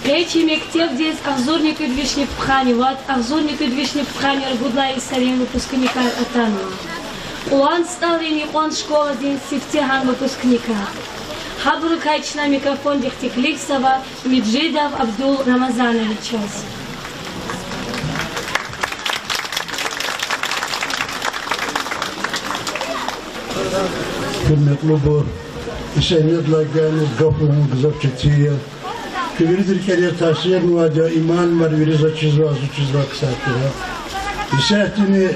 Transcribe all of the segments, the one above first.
Третий мектеп здесь Ахзорник и Двишник Пхани. Вот Ахзорник и Двишник Пхани Ргудла и Сарин выпускника Атанова. Кьулан Стиалрин и школадин Сифтихан выпускника. Хабру Кайчна микрофон Дихтикликсова Меджидов Абдул Рамазанович. Hürmetli bu işenetleriniz kapımın kızapçıtıya. Kıvırdır kere taşıyan vaca iman var veriza çizva kısatıra. İşaretini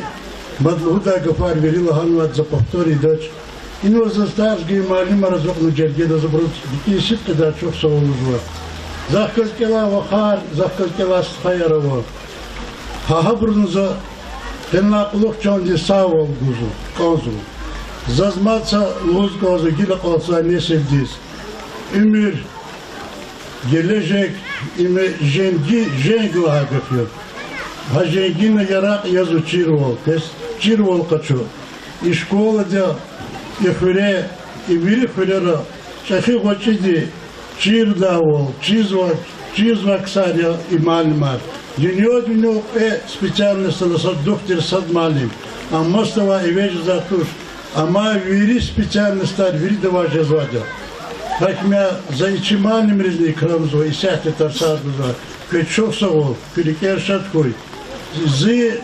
madluda gafar verila hanvat zapaktori daç. İno zastarski imani marazoklu cergede zabrut bir işit kadar çok savunuz var. Zakkız kela vakar, zakkız kela hayara var. Hahabrınıza penlakluk çandı sağ ol guzu, kanzu. Zazmatsa luzgazı gile kalsa ne sevdiz. Ümür gelecek ime jengi laha yapıyor. Ha jengine yarak yazı çirvol, kes çirvol kaço. İşkola da ifire, ibiri firera, şahi vaçidi çirdavol, çizvak sarya imalmar. Dünya специальность доктор садмалим. А мостова и вещь затуш. Ama veri специальностар veri davaja zvada. Hakme za içimanim rizni kramzo isahte tarsarduza. Köy çok sağ ol. Köyker şart koy. Zi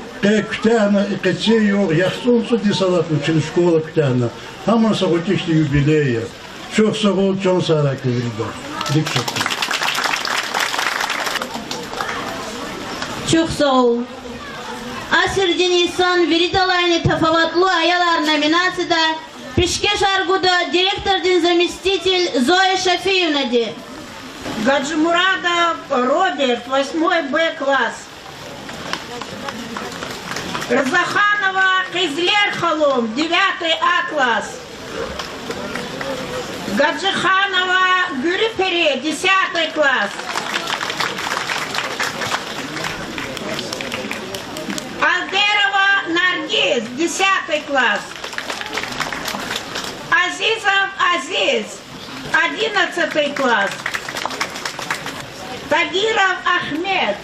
kütahna iqetse yok. Yaxsonsu disalat için şkola kütahna. Haman sağ ol işte jubileya. Çok sağ ol. Çok sarak verida. Dikkat. Çok sağ ol. Asırcın insan veridalayını tafavatlı ayalar номинацияда Пешкеш Аргуда директордин заместитель Зоя Шафиевнади. Гаджимурадов Роберт, 8 Б класс. Разаханова Кизлер Халом, 9 А класс. Гаджиханова Гюрипере, 10 класс. Алдерова Наргиз, 10 класс. Азизов Азиз, 11 класс. Тагиров Ахмед,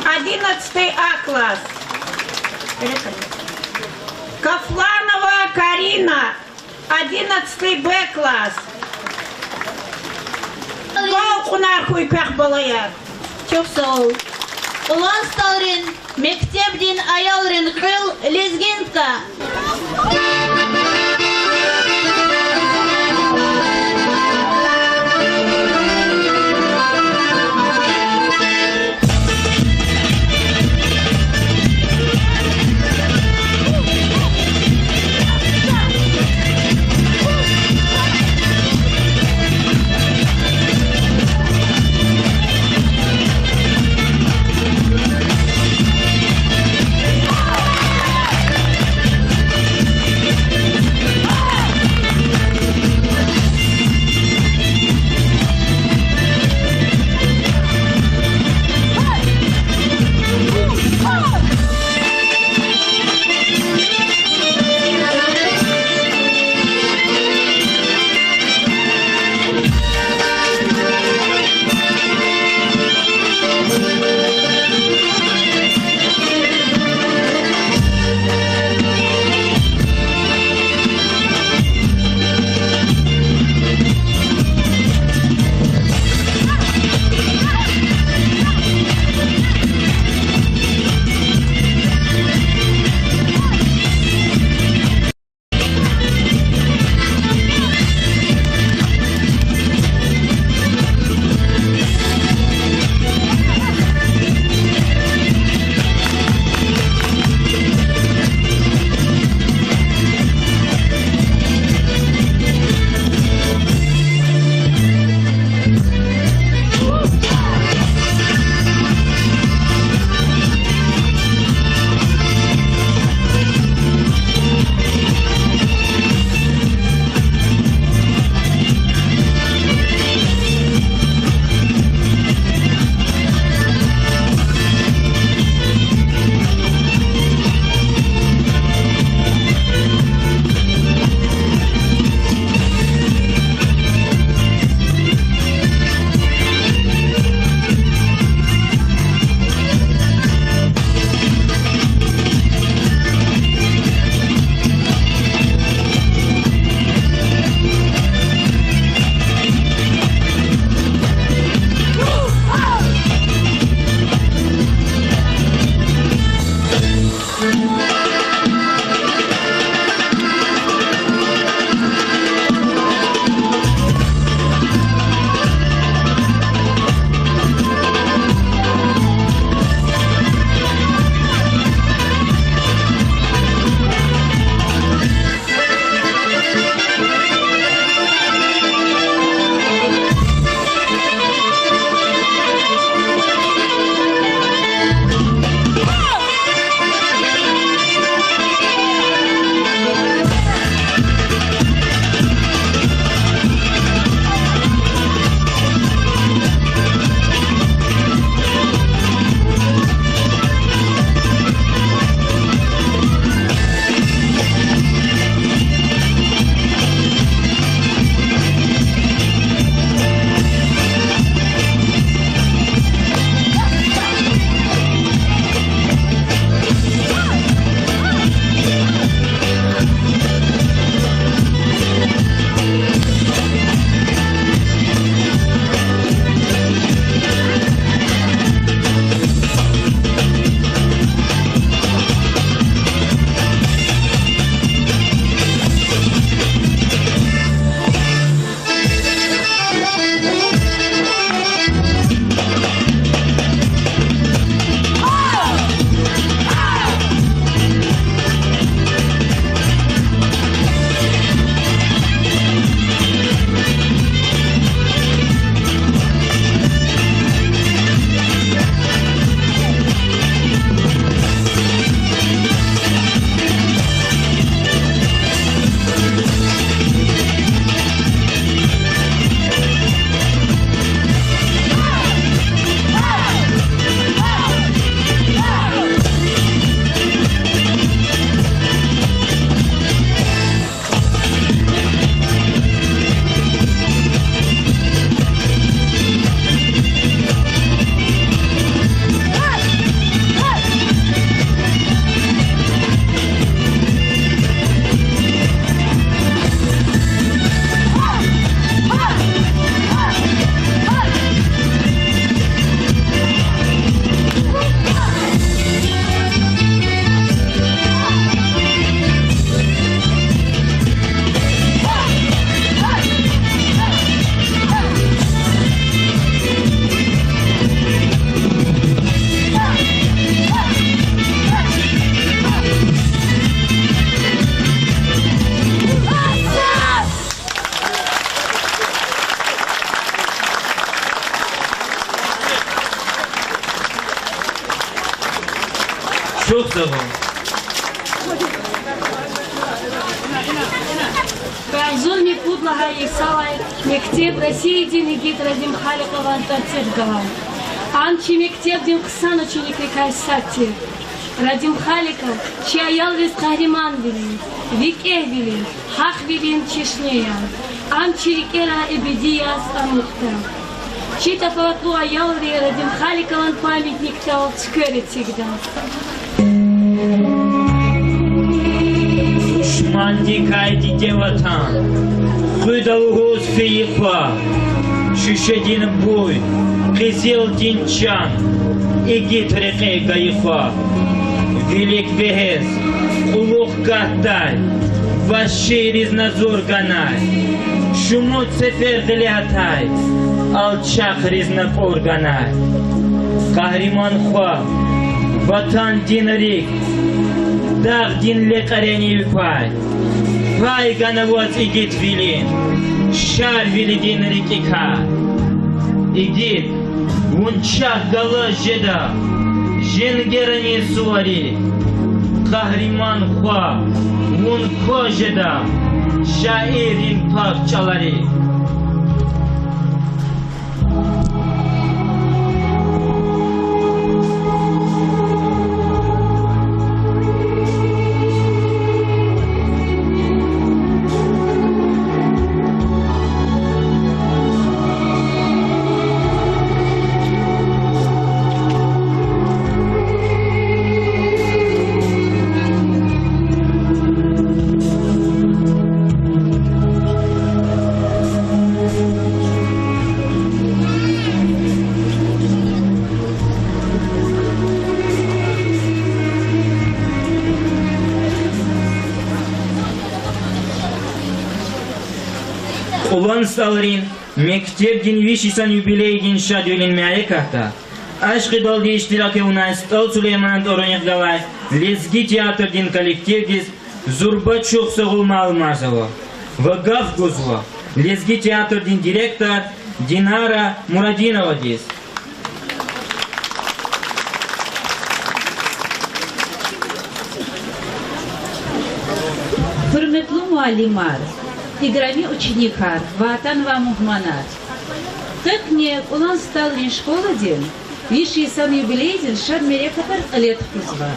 11 А класс. Кафланова Карина, 11 Б класс. Голку нахуй пехбалая. Çok sağ ol. Кьулан Стиалрин, мектептин аялрин кыл лезгинка. Зульми Пудлага Исалай, Мектеб России Денигит Радим Халикова Антациргала. Анчи Мектеб Дим Хсан ученик Кайсати. Радим Халиков, чья ялвис Кахриман Вилин, Вике Вилин, Хах Вилин Чешнея. Анчи Рикера Эбедияс Амухта. Чита Фаватлу Аялри Радим Халикован памятник Тал Цкеритигда. Шманди кайди деватан, Худал гуз фиипа, Шишедин буй, Кизил динчан, Игит реке гаифа, Велик вехес, Улух гаттай, Вашир из назур ганай, Шумут сефер делеатай, Алчак ризнапур ганай, Кахриман хуа, Ватан динарик, Дах дин лекарени випай, Пай ганавоз игит вилин, Шар вили дин рикика, Игит, Вунчак гала жеда, Женгерани суари, Кахриман хуа, Вун ко жеда, Шаирин пак чалари. Кьулан Стиалрин, Мектеб дин вишисан юбилей дин шадюлин мяекахта. Ашқи долди иштираке унай стал Сулейман Ороних давай, Лезги театр дин коллектив дис, Зурба чухсагул малмазово. Вагав гузво, Лезги театр дин директор, Динара Мурадинова дис. Hürmetli muallimar, играми ученикар, ватан ва мухманат. Так не Кьулан Стиалрин школадин, виши сан юбилейдин шад мерекатар лет хузва.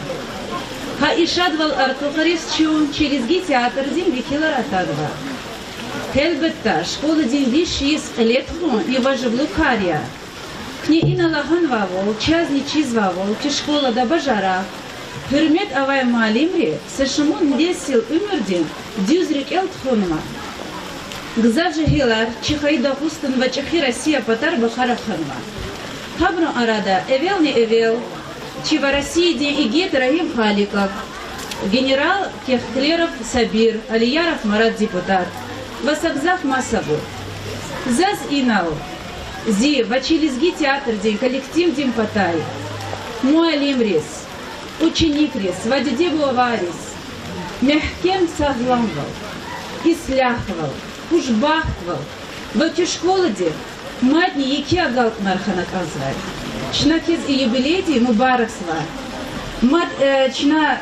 Ха ишадвал артухарис чун через ги театр дин вихилар атадва. Хелбетта школадин виши с лет хун и важевлу кария. Кне ина лаган вавол, чазни чиз вавол, ки школа да бажара. Hürmet avay malimri, сашымун десил умердин, дюзрик элт хунма. Гзавжи хилар, чихаида хустан ва чихи Россия патар бахара ханма. Хабну арада, эвел не эвел, чива России день игет Рахим Халиков, генерал Кехклеров Сабир, Алияров Марат депутат, Васагзав Масабу. Заз инал, зи, вачилизги театр день, коллектив день патай, муалим рис. Ученик рис, вадидебу аварис, мягкем сагланвал, исляхвал, ужбахвал, в школаде мадни яки агалт марханак азвай. Чнакез и юбилейди мубараксва. Мад чна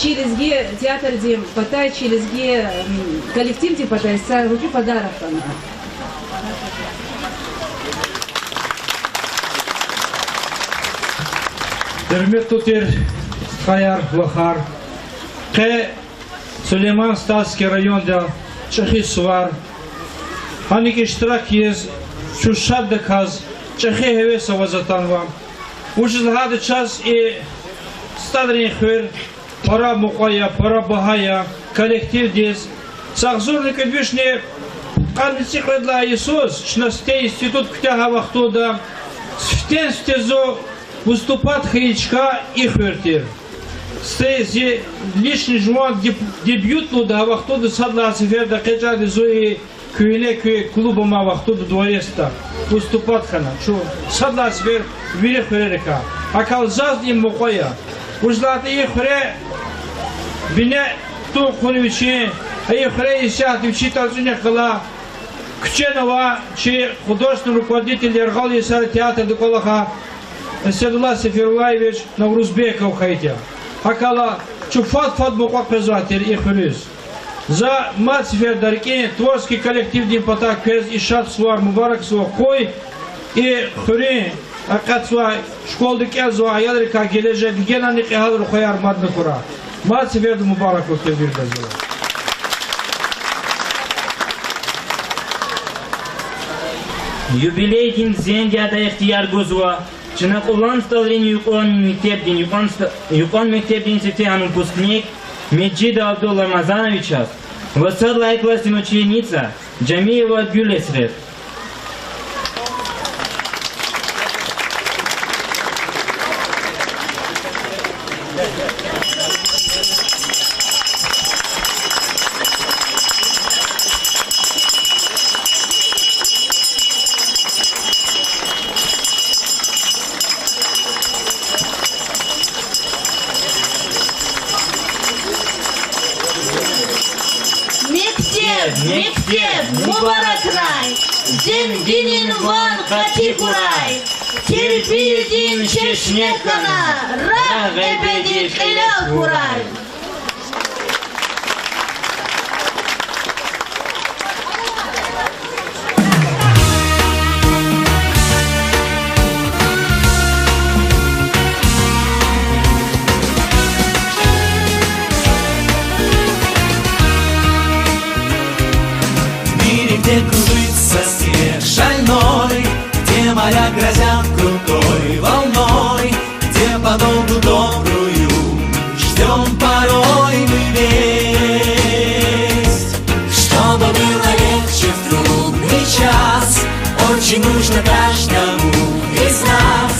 через ге театр дем потай, через ге коллектив дем потай, са руки подарок она. Hürmet tutir Kayar Vahar, Ke Süleyman Stavski rayonda Çehi suvar, Hanik iştirak yez, şu şadda kaz, Çehi hevesa vazatan vam. Uçuz hadi çaz Stadrin khver, para muqaya, para bahaya, kolektiv dez, Сахзурник одвишне Канци кредла Иисус, Чнасте институт ктяга вахтуда, Сфтен стезо выступат хричка и хвертир. Стези лишний жуан дебют луда вахтуда садла сеферда кеджади зои кюине клуба ма вахтуда двореста. Выступат хана. Чу садла сефер вире хверека. Акал заз им мукоя. Ужлат и хвре бине ту хунвичи. Ай хвре исят учитал зуня кала. Кченова, чи художественный руководитель Яргал Есар театр Дуколаха Седула Сеферлаевич Наврузбеков Хайтя. Акала фат муқақ пезатер и хурис. За мацфер дарки творческий коллектив депутат пез и шат свар мубарак свар кой и хури акатсва школдики азва ядрика гележе генани қиҳадр хояр мадны кура. Мацфер мубарак устер бирдазва. Юбилей дин зендияда ихтияр гузва. Чына Кьулан Стиалрин юкон мектептин сифтихан выпускник Меджида Абдулла Рамазановича, восседлая классная ученица Джамиева Гюлесрет. Мектеп, мубарак рай, Зенгинин ван хатикурай, Терпиюдин чешнекана, Рах эбеди хилял курай. Где кружится снег шальной, где моря грозят крутой волной, где подолгу добрую ждем порой мы весть. Чтобы было легче в трудный час, очень нужно каждому из нас,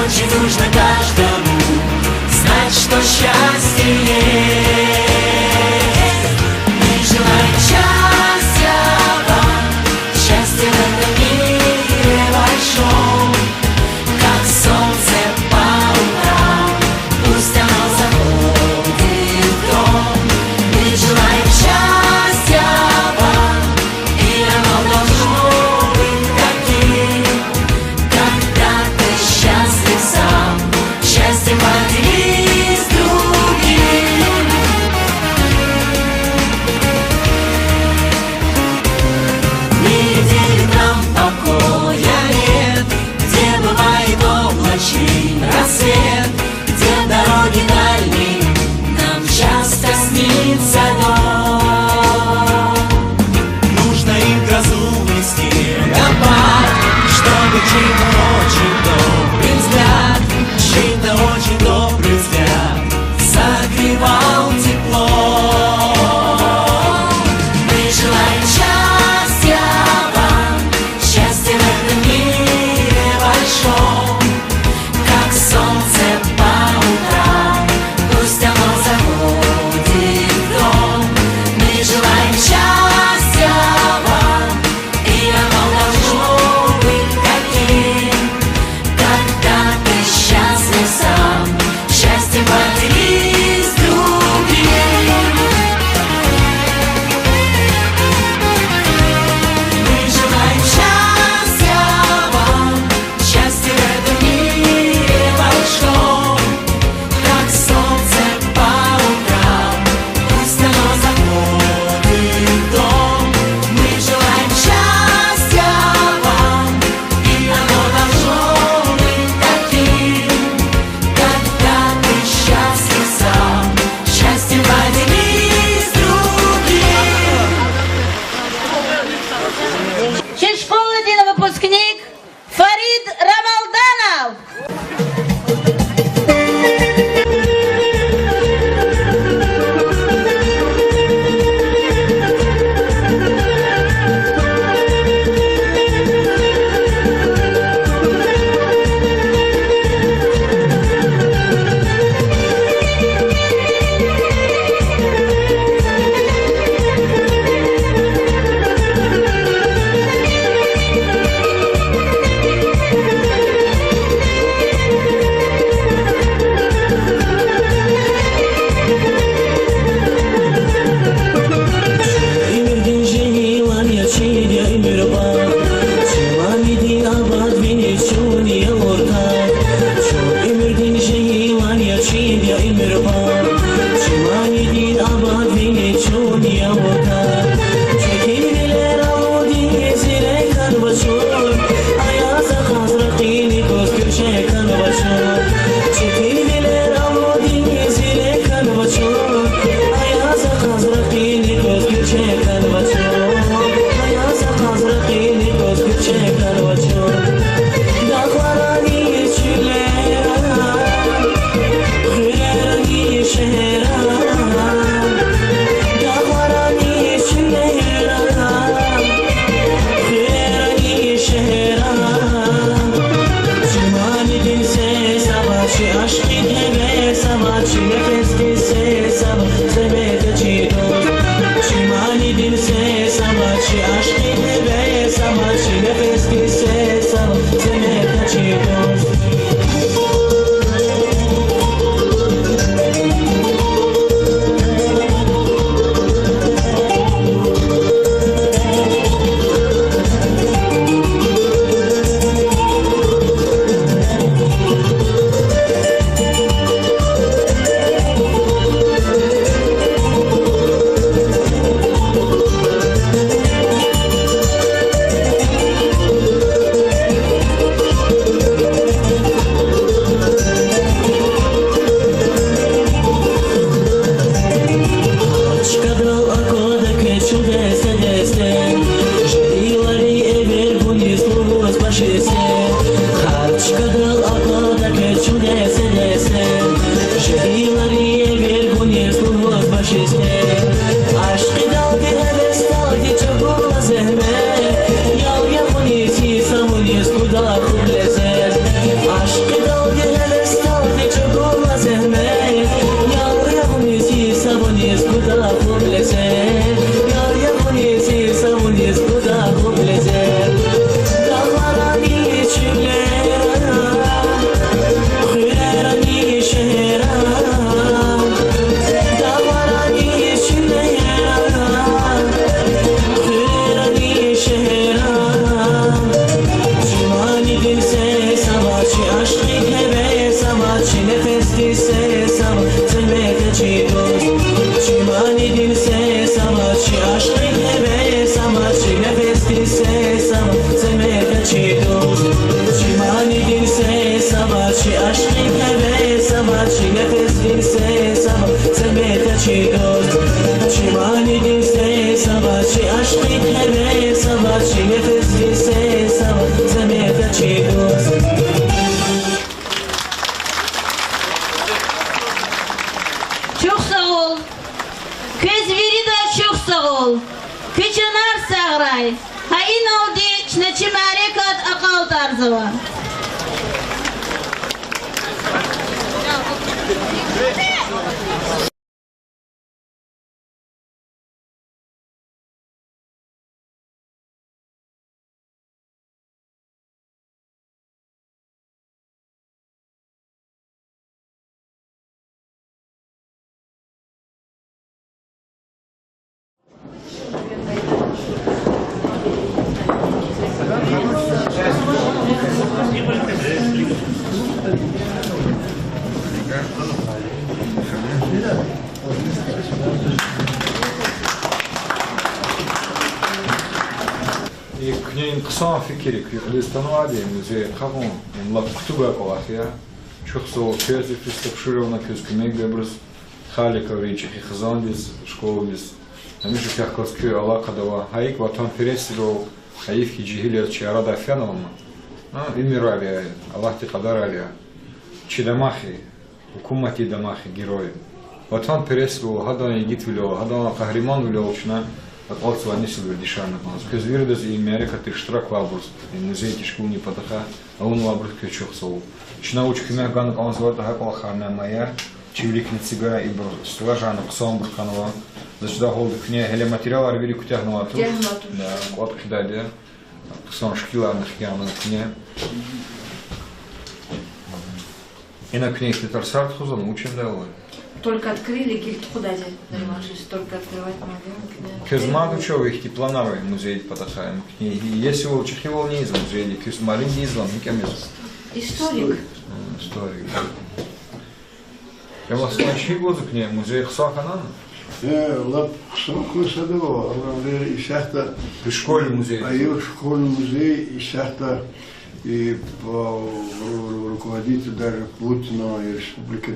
очень нужно каждому знать, что счастье есть. Мы желаем счастья, счастье в этом мире большом, как солнце по утрам, пусть оно заходит в дом. Мы желаем счастья вам, и оно должно быть таким, когда ты счастлив сам, счастьем поделись с другим. Çimani dilse samaçı aşkı heve samaçı nefes dilse semete çiğduz Çimani dilse samaçı aşkı heve samaçı nefes dilse semete çiğduz Çimani dilse samaçı aşkı heve samaçı nefes dilse semete çiğduz Çok sağ ol. Kız veri de çok sağ ol. Kıçınar sağray. Hain oldu içine çimarekat akal tarzı var. كنين قصان فكري كي قدستان وادي مزي قاقون لا كتبة قواخيا شخصو كيرزي فيستبشرونا كيز كميك ببرز خالق ورينشي خي خزان ديز شكول ديز هميشو كيحكوز كي علاقة دوا هايك وطان فريسلو هايف كي جيهيليا تشيارا دافيانا وما إميرو عليها الله تقدر عليها تشي دماخي حكومتي دماخي جيروي وطان فريسلو هذا يجيت ولو هذا قهرمان ولو شنا Отвалцу они себе дешевле нас. Кезвирдес и Америка ты штрак лабурс, музей тишку не потаха, а он лабурс кричок сол. Чинаучки меня ганок он звал таха колхарна моя, чивлик не цигара и бр стражана ксом брканова. Зачем холд кне hele материал арвили кутягнула тут. Да, кот кидаде. Ксом шкила на хьяна кне. И на кне хитарсарт хузон учим дало. Только открыли, гильд куда занимаешься, только открывать могу. Кезмаду чего их плановый музей потахаем книги. Если у Чехивол не из музея, кюс малин не излам, никем из. Историк. Историк. Я вас начали году к ней музей Хсаханан. لا سوق صدقوا الله يشحت في школе музей. أيوة школе музей يشحت и руководитель даже Путина и республика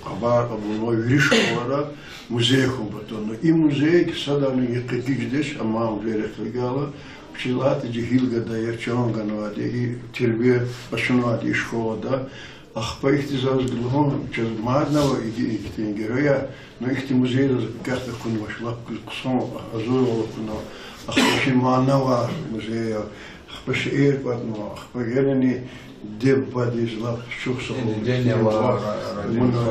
Абар обновил решила музей хубатон и музей садовник каких здесь а мам верит легала пчелаты джихилга да я чонга наваде и тербе пашнуаде школа да ах по их тизаз глухом через мадного и героя но их музей как-то кун вошла кусом азуровал но ах пашманова музея Пашир потно, погерни деб подизла шухсо.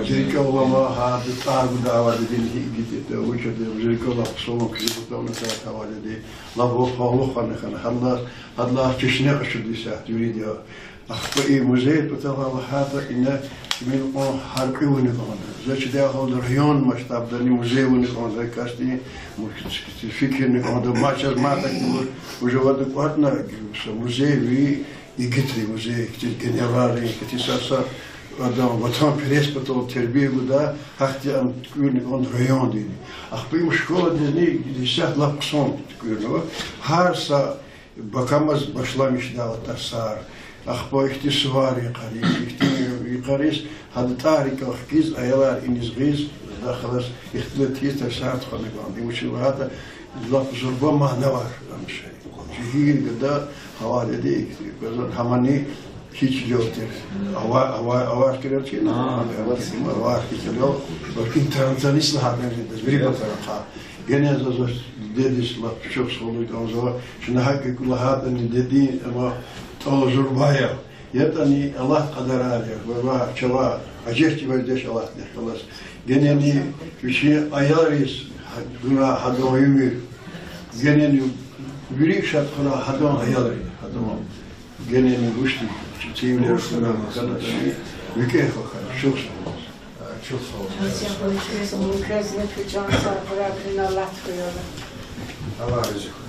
Жиркова хад тагудава дин гидит учат жиркова солон кизутона таваде лабо фалохан хан хадла чешне шудиса юридио. أخبئي مزيد بتطلع هذا إن من حرقي ونقون زي كده هذا ريون مشتاب دني مزيد ونقون زي كاستي فكر نقون ده ما شاء ما تقول وجواد قاتنا مزيد وي يقتري مزيد كتير جنرالي كتير ساسا هذا وطن بريس بتوع تربية وده حتى أن تقول نقون ريون دي أخبئي مشكلة دني لسه لا قصون تقول هارسا بكمز بشلامش داوت تسار أخبار اختصاري قريش هذا تاريخ أخكيز أيلار إنيز غيز داخل اختلتيز تساعد خلقان دي مش هذا لفظ ربما نوار أمشي جهير قدا حوالي دي كذا هماني هيش جوتر أوار كده كنا أوار كده لكن ترانزانيس لهذا التسبيح بترقى يعني هذا ديدش لا شوف صولي كذا شنو هاك كل هذا ندي أما تولجربايا يتني الله قدر عليه وما شوا أجرتي بديش الله خلاص جنني في شيء أياريس غنا هذا يمير جنني بريك شات خلا هذا أياري هذا جنني وشتي تيملي رسنا كذا وكيف شوف شوف الله يجزيك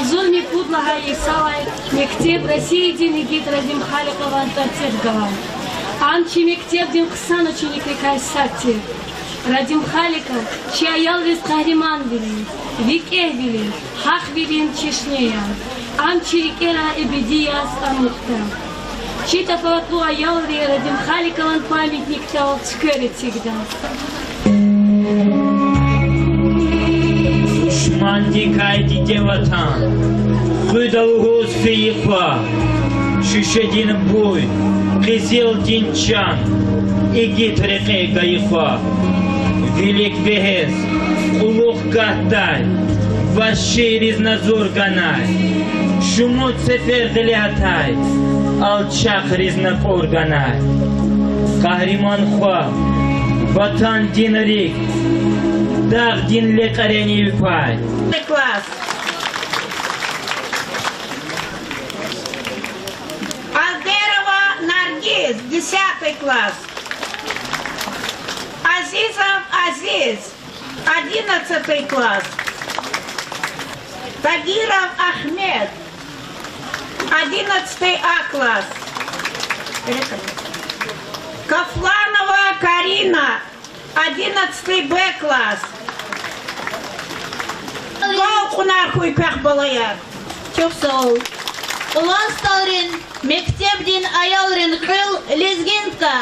Зульми пудлага Исалай, мектеп России денегит Радим Халикова Антацергала. Анчи мектеп дим Хсан ученик Кайсати. Радим Халиков, чья ялвис Кахриман вилин, Вике вилин, Хах вилин Чешнея. Анчи Рикера Эбедияс Амухта. Чита Паватлуа ялри Радим Халикован памятник тал Чкерет всегда. Мантикайте деватан, Худаугуз фиифа, Шишедин буй, Кизил динчан, Игит реке гаифа, Велик вехес, Улух гаттай, Вашир из назур ганай, Шумут сефер делиатай, Алчах ризнакур ганай, Кахриман хва, Ватан динарик, Дах дин лекарени випай. Класс. Алдерова Наргиз, 10 класс. Азизов Азиз, 11 класс. Тагиров Ахмед, 11 А класс. Кафланова Карина, 11 Б класс. Кунархуй пях балая. Çok sağ ol. Кьулан Стиалрин, мектептен аялрин қыл лезгинка.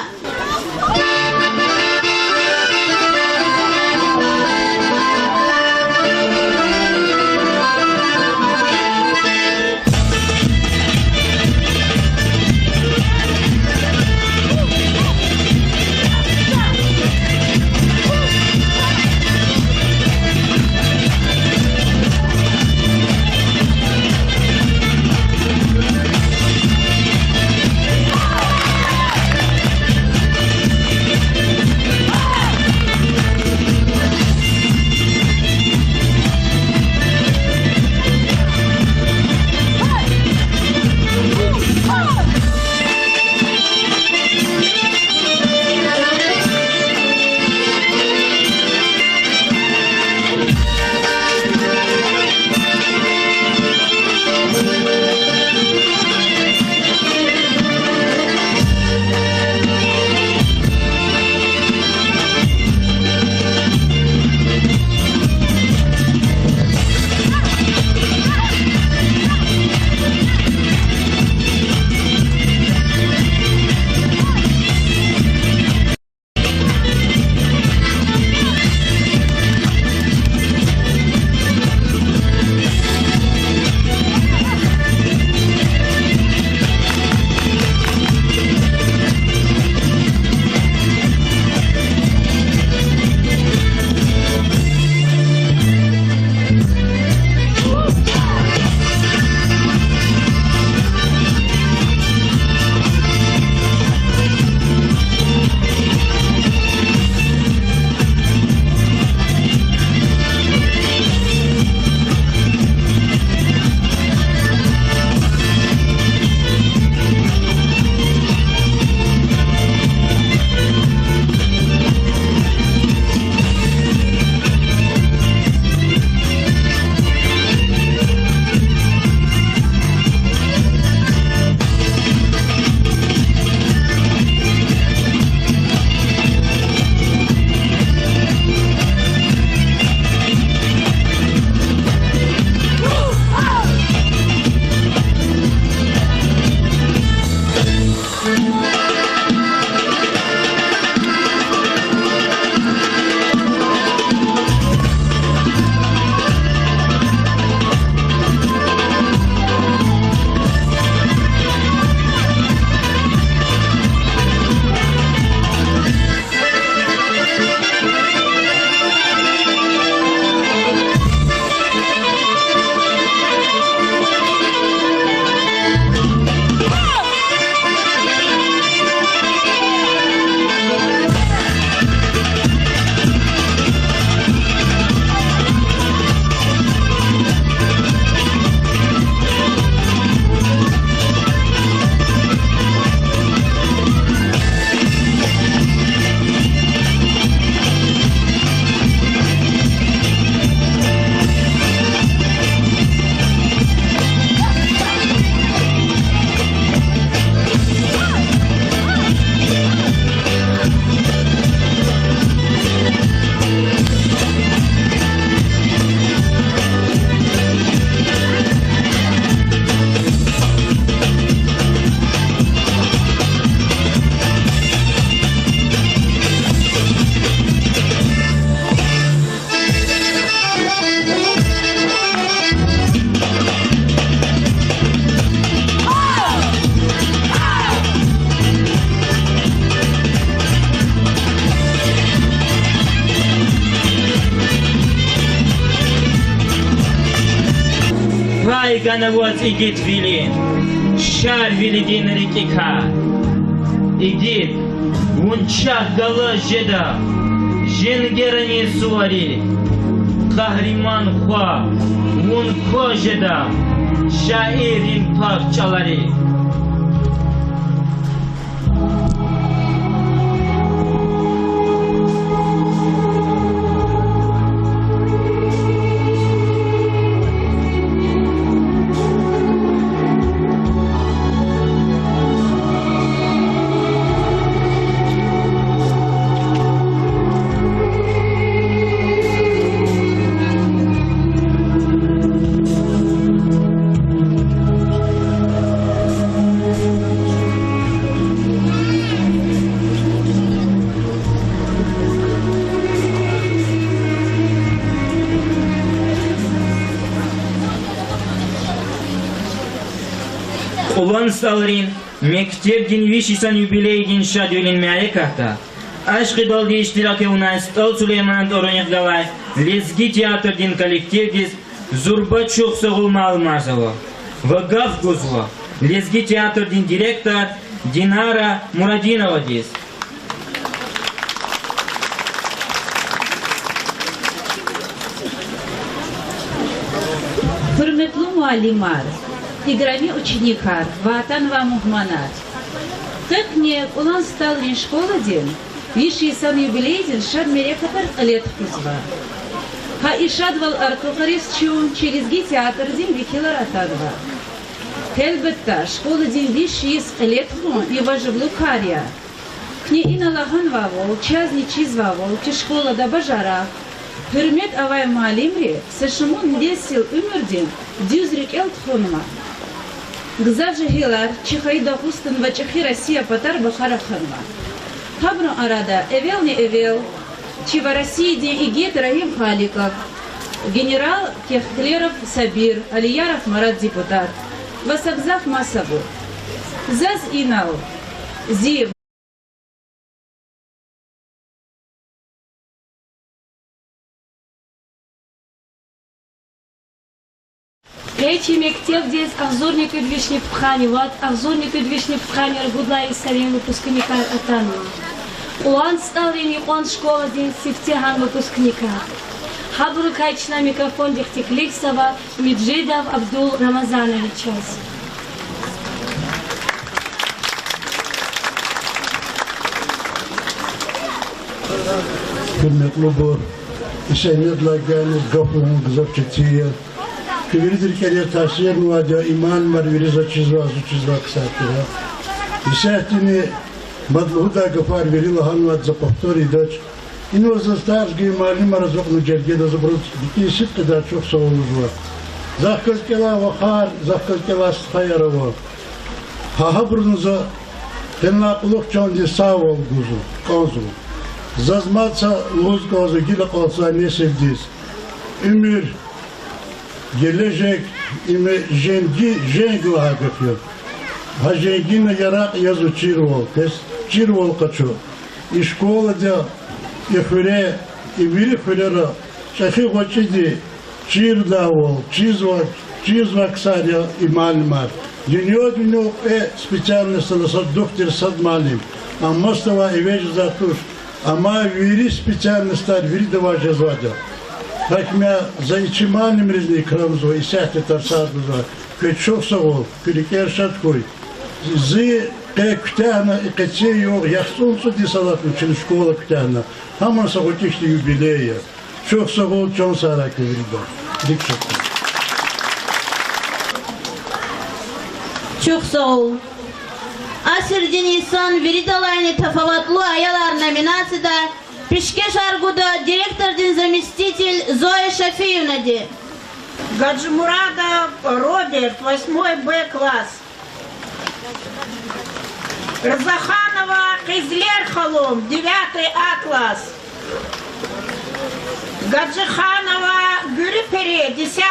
Ай ганавоз игит вили, шар вили дин рикика. Игит, вунчах гала жеда, женгерани суари. Kahraman Hua, Mun Kojeda, Şairin parçaları. Кьулан Стиалрин, мектеп дин вишисан юбилей дин шадюлин мяекахта. Ашқи долди иштираке у нас Стол Сулейман Оронех Галай, лезги театр дин коллектив дис Зурбачух Согул Малмазово. Вагав Гузво, лезги театр дин директор Динара Мурадинова дис. Hürmetli muallimlar, играми ученикар, ватан вам ухманат. Так мне Кьулан Стиалрин школадин, виши сан юбилейдин шад мерекатар лет кузва. Ха и шадвал артухарис чун через ги театр дин вихилар атадва. Хелбетта школадин виши с лет хун и важевлу карья. Кне ина лаган вавол, чазни чиз вавол, ки школа да бажара. Hürmet avay muallimri, сашымун десил умердин, дюзрик элт хунма. Гзажи хилар, чихайда хустан ва чихи Россия патар бахара ханма. Табну арада, эвел не эвел, чи в России ден игет Рахим Халиков, генерал Кехлеров Сабир, Алияров Марат депутат, Васакзав Масабу. Заз инал, зи Третий мектеп здесь Ахзорник и Двишни Пхани. Вот Ахзорник и Двишни Пхани Ргудла и Сарин выпускника Атанова. Кьулан Стиалрин и Кьулан школадин Сифтиган выпускника. Хабру кайчна микрофон Дихтикликсова Меджидов Абдул Рамазанович. Hürmetli bu işenetler geliniz kapının kızapçıtıya. Kıvırdır kere tavsiye muadya iman var veriza çizva kısattıra. İşaretini madluhuda gafar verili hanvat zapaktori daç. İno zastarz gibi malim arazoknu cergeda zabrut diki işit kadar çok savunuz var. Zahkal kela vakar, zahkal kela sıkayara var. Haha burnuza tenla kuluk çoğunca sağ ol guzu, konzu. Zazmatsa luz kozu gila kolsa ne sevdiz. Ümür gelecek ime jengi hakıfıyor. Ha jengine yarak yazı çirvol, kes çirvol kaço. İşkola da ifire, ibiri firera, şahi koçidi çirdavol, çizva ksarya imalmar. Dünyo специальность доктор садмалим. А мостова и вещь затуш. Ама вири специальностар, вири даважа звада. Так меня за ичимальным резни крамзу и сяхте тарсадуза. Кычок савол, кырикер шаткой. Зы ктяна и кэце йог, яхсунсу дисалат учили школа ктяна. Хаман сагутишти юбилея. Чок савол чон сараки вирида. Дикшатки. Çok sağ ol. Asır Nisan Veridalayni Tafavatlu Ayalar номинацияда Пешкеш Аргуда директор заместитель Зоя Шафиевна. Гаджимурадов Роберт, 8 Б класс. Разаханова Кизлер Халом, 9 А класс. Гаджиханова Гюрипери, 10